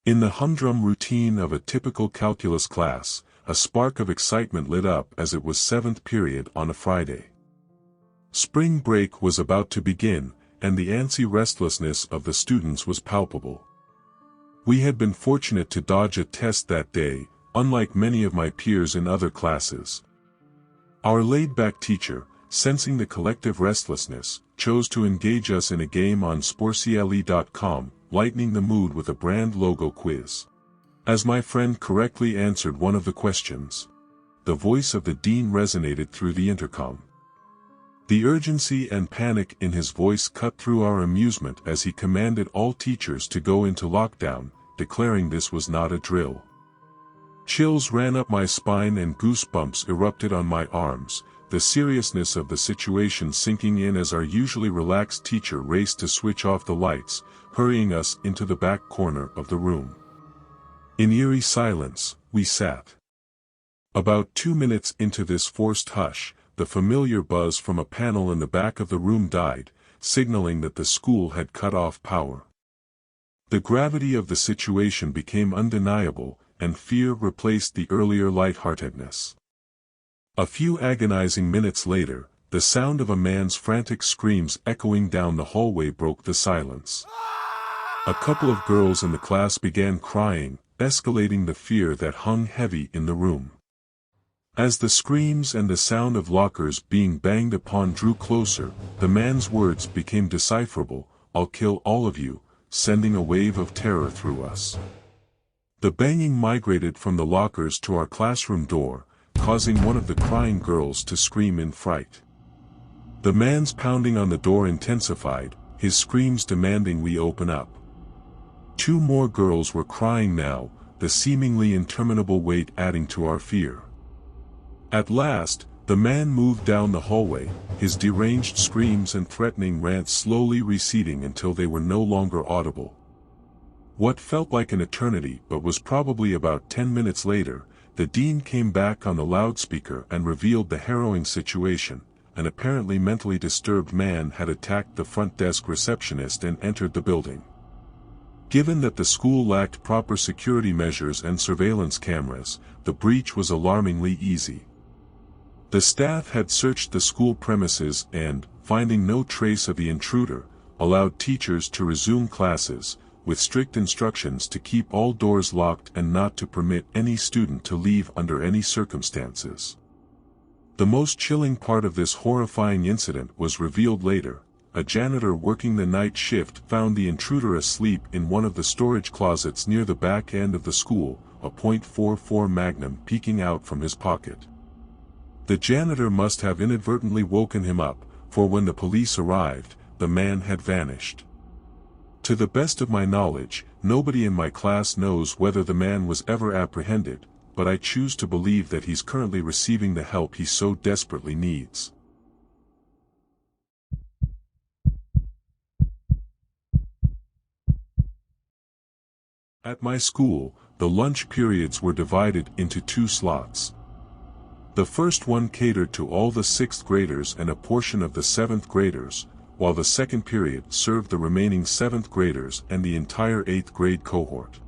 In the humdrum routine of a typical calculus class, a spark of excitement lit up as it was seventh period on a Friday. Spring break was about to begin, and the antsy restlessness of the students was palpable. We had been fortunate to dodge a test that day, unlike many of my peers in other classes. Our laid-back teacher, sensing the collective restlessness, chose to engage us in a game on sporciale.com, lightening the mood with a brand logo quiz. As my friend correctly answered one of the questions, the voice of the dean resonated through the intercom. The urgency and panic in his voice cut through our amusement as he commanded all teachers to go into lockdown, declaring this was not a drill. Chills ran up my spine and goosebumps erupted on my arms, the seriousness of the situation sinking in as our usually relaxed teacher raced to switch off the lights, hurrying us into the back corner of the room. In eerie silence, we sat. About 2 minutes into this forced hush, the familiar buzz from a panel in the back of the room died, signaling that the school had cut off power. The gravity of the situation became undeniable, and fear replaced the earlier lightheartedness. A few agonizing minutes later, the sound of a man's frantic screams echoing down the hallway broke the silence. A couple of girls in the class began crying, escalating the fear that hung heavy in the room. As the screams and the sound of lockers being banged upon drew closer, the man's words became decipherable, "I'll kill all of you," sending a wave of terror through us. The banging migrated from the lockers to our classroom door, causing one of the crying girls to scream in fright. The man's pounding on the door intensified, his screams demanding we open up. 2 more girls were crying now, the seemingly interminable wait adding to our fear. At last, the man moved down the hallway, his deranged screams and threatening rants slowly receding until they were no longer audible. What felt like an eternity but was probably about 10 minutes later, the dean came back on the loudspeaker and revealed the harrowing situation. An apparently mentally disturbed man had attacked the front desk receptionist and entered the building. Given that the school lacked proper security measures and surveillance cameras, the breach was alarmingly easy. The staff had searched the school premises and, finding no trace of the intruder, allowed teachers to resume classes, with strict instructions to keep all doors locked and not to permit any student to leave under any circumstances. The most chilling part of this horrifying incident was revealed later. A janitor working the night shift found the intruder asleep in one of the storage closets near the back end of the school, a .44 Magnum peeking out from his pocket. The janitor must have inadvertently woken him up, for when the police arrived, the man had vanished. To the best of my knowledge, nobody in my class knows whether the man was ever apprehended, but I choose to believe that he's currently receiving the help he so desperately needs. At my school, the lunch periods were divided into 2 slots. The first one catered to all the 6th graders and a portion of the 7th graders, while the second period served the remaining 7th graders and the entire 8th grade cohort.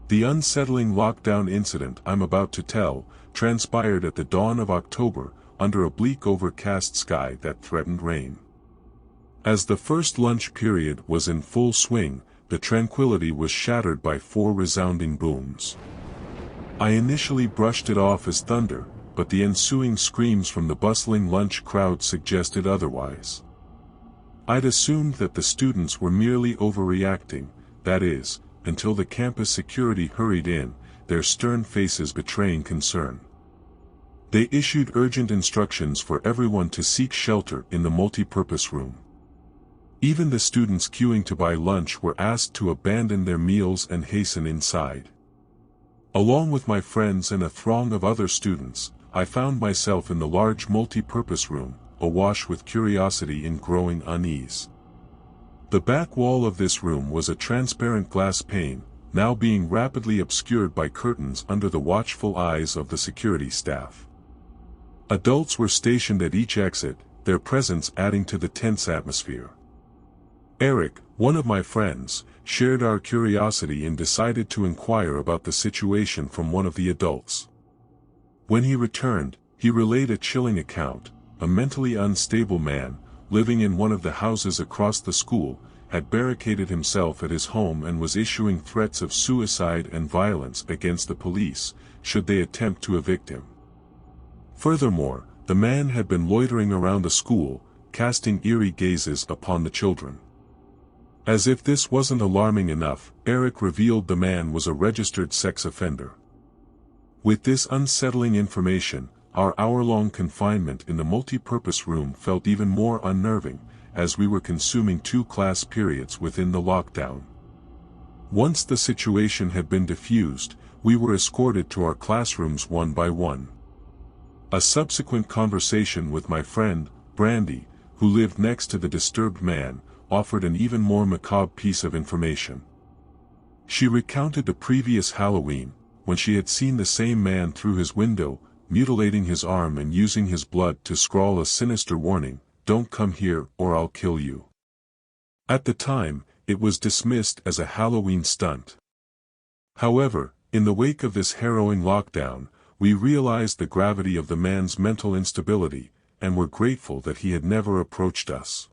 The unsettling lockdown incident I'm about to tell transpired at the dawn of October, under a bleak overcast sky that threatened rain. As the first lunch period was in full swing, the tranquility was shattered by 4 resounding booms. I initially brushed it off as thunder, but the ensuing screams from the bustling lunch crowd suggested otherwise. I'd assumed that the students were merely overreacting, that is, until the campus security hurried in, their stern faces betraying concern. They issued urgent instructions for everyone to seek shelter in the multipurpose room. Even the students queuing to buy lunch were asked to abandon their meals and hasten inside. Along with my friends and a throng of other students, I found myself in the large multi-purpose room, awash with curiosity and growing unease. The back wall of this room was a transparent glass pane, now being rapidly obscured by curtains under the watchful eyes of the security staff. Adults were stationed at each exit, their presence adding to the tense atmosphere. Eric, One of my friends shared our curiosity and decided to inquire about the situation from one of the adults. When he returned, he relayed a chilling account. A mentally unstable man, living in one of the houses across the school, had barricaded himself at his home and was issuing threats of suicide and violence against the police, should they attempt to evict him. Furthermore, the man had been loitering around the school, casting eerie gazes upon the children. As if this wasn't alarming enough, Eric revealed the man was a registered sex offender. With this unsettling information, our hour-long confinement in the multi-purpose room felt even more unnerving, as we were consuming 2 class periods within the lockdown. Once the situation had been diffused, we were escorted to our classrooms one by one. A subsequent conversation with my friend, Brandy, who lived next to the disturbed man, offered an even more macabre piece of information. She recounted the previous Halloween, when she had seen the same man through his window, mutilating his arm and using his blood to scrawl a sinister warning, "Don't come here or I'll kill you." At the time, it was dismissed as a Halloween stunt. However, in the wake of this harrowing lockdown, we realized the gravity of the man's mental instability, and were grateful that he had never approached us.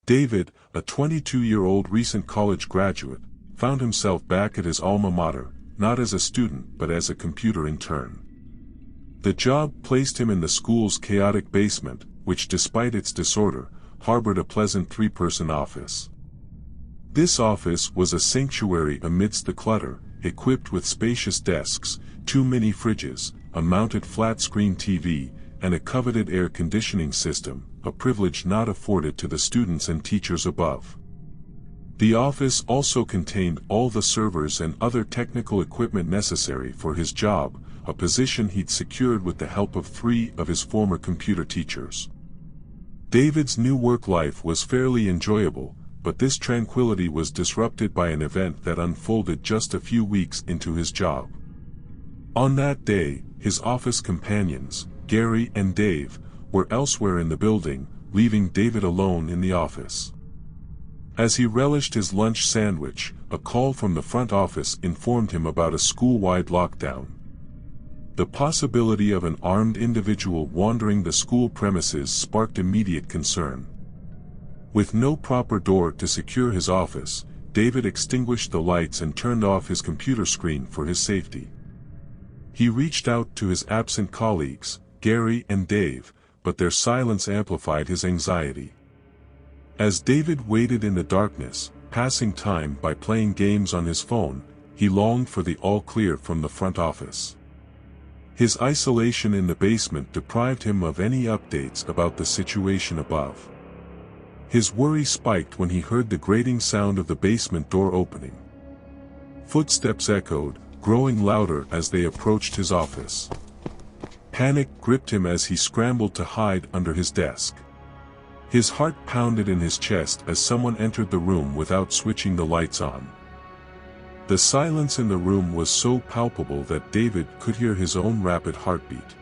David, a 22-year-old recent college graduate, found himself back at his alma mater, not as a student but as a computer intern. The job placed him in the school's chaotic basement, which despite its disorder, harbored a pleasant 3-person office. This office was a sanctuary amidst the clutter, equipped with spacious desks, 2 mini fridges, a mounted flat-screen TV, and a coveted air conditioning system, a privilege not afforded to the students and teachers above. The office also contained all the servers and other technical equipment necessary for his job, a position he'd secured with the help of 3 of his former computer teachers. David's new work life was fairly enjoyable, but this tranquility was disrupted by an event that unfolded just a few weeks into his job. On that day, his office companions, Gary and Dave, were elsewhere in the building, leaving David alone in the office. As he relished his lunch sandwich, a call from the front office informed him about a school-wide lockdown. The possibility of an armed individual wandering the school premises sparked immediate concern. With no proper door to secure his office, David extinguished the lights and turned off his computer screen for his safety. He reached out to his absent colleagues, Gary and Dave, but their silence amplified his anxiety. As David waited in the darkness, passing time by playing games on his phone, he longed for the all-clear from the front office. His isolation in the basement deprived him of any updates about the situation above. His worry spiked when he heard the grating sound of the basement door opening. Footsteps echoed, growing louder as they approached his office. Panic gripped him as he scrambled to hide under his desk. His heart pounded in his chest as someone entered the room without switching the lights on. The silence in the room was so palpable that David could hear his own rapid heartbeat.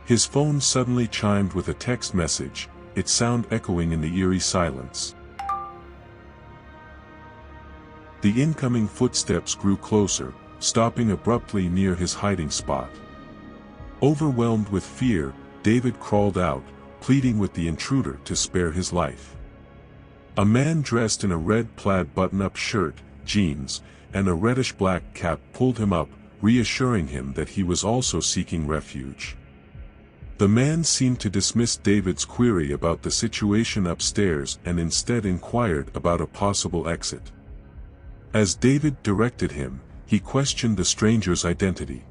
His phone suddenly chimed with a text message, its sound echoing in the eerie silence. The incoming footsteps grew closer, stopping abruptly near his hiding spot. Overwhelmed with fear, David crawled out, pleading with the intruder to spare his life. A man dressed in a red plaid button-up shirt, jeans, and a reddish-black cap pulled him up, reassuring him that he was also seeking refuge. The man seemed to dismiss David's query about the situation upstairs and instead inquired about a possible exit. As David directed him, he questioned the stranger's identity.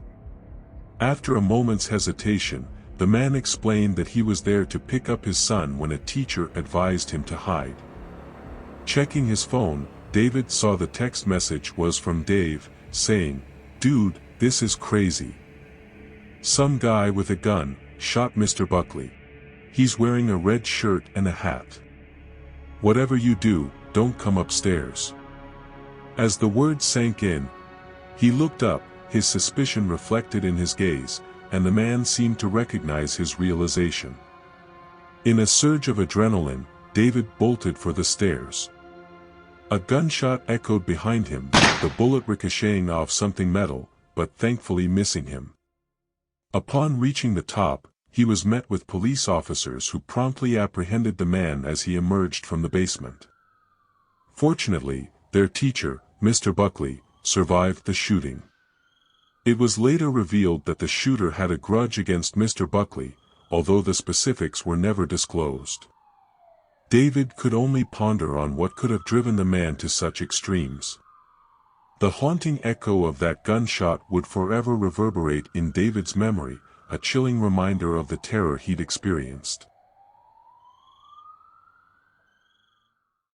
After a moment's hesitation, the man explained that he was there to pick up his son when a teacher advised him to hide. Checking his phone, David saw the text message was from Dave, saying, "Dude, this is crazy. Some guy with a gun shot Mr. Buckley. He's wearing a red shirt and a hat. Whatever you do, don't come upstairs." As the words sank in, he looked up, his suspicion reflected in his gaze, and the man seemed to recognize his realization. In a surge of adrenaline, David bolted for the stairs. A gunshot echoed behind him, the bullet ricocheting off something metal, but thankfully missing him. Upon reaching the top, he was met with police officers who promptly apprehended the man as he emerged from the basement. Fortunately, their teacher, Mr. Buckley, survived the shooting. It was later revealed that the shooter had a grudge against Mr. Buckley, although the specifics were never disclosed. David could only ponder on what could have driven the man to such extremes. The haunting echo of that gunshot would forever reverberate in David's memory, a chilling reminder of the terror he'd experienced.